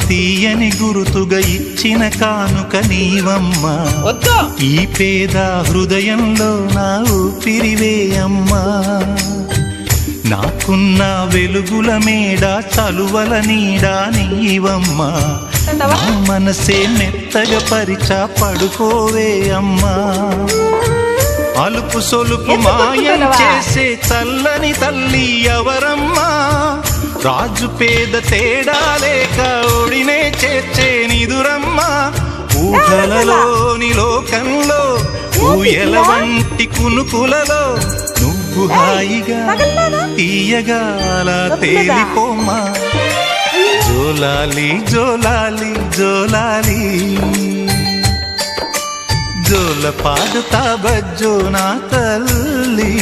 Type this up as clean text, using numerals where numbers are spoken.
తీయని గురుతుగా ఇచ్చిన కానుక నీవమ్మా. ఈ పేద హృదయంలో నా ఊపిరివే అమ్మా. నాకున్న వెలుగుల మేడ చలువల నీడా నీవమ్మా. నా మనసే మెత్తగా పరిచా పడుకోవే అమ్మా. అలుపు సొలుపు మాయం చేసే చల్లని తల్లి ఎవరమ్మా. రాజు పేద తేడా లేక ఒడినే చేర్చే నిదురమ్మా. ఊహలలోని లోకంలో ఊయల వంటి కునుకులలో నువ్వు హాయిగా తీయగా అలా తేలిపోమా. జోలాలి జోలాలి జోలాలి జోల పాడుతా బజ్జో నా తల్లి.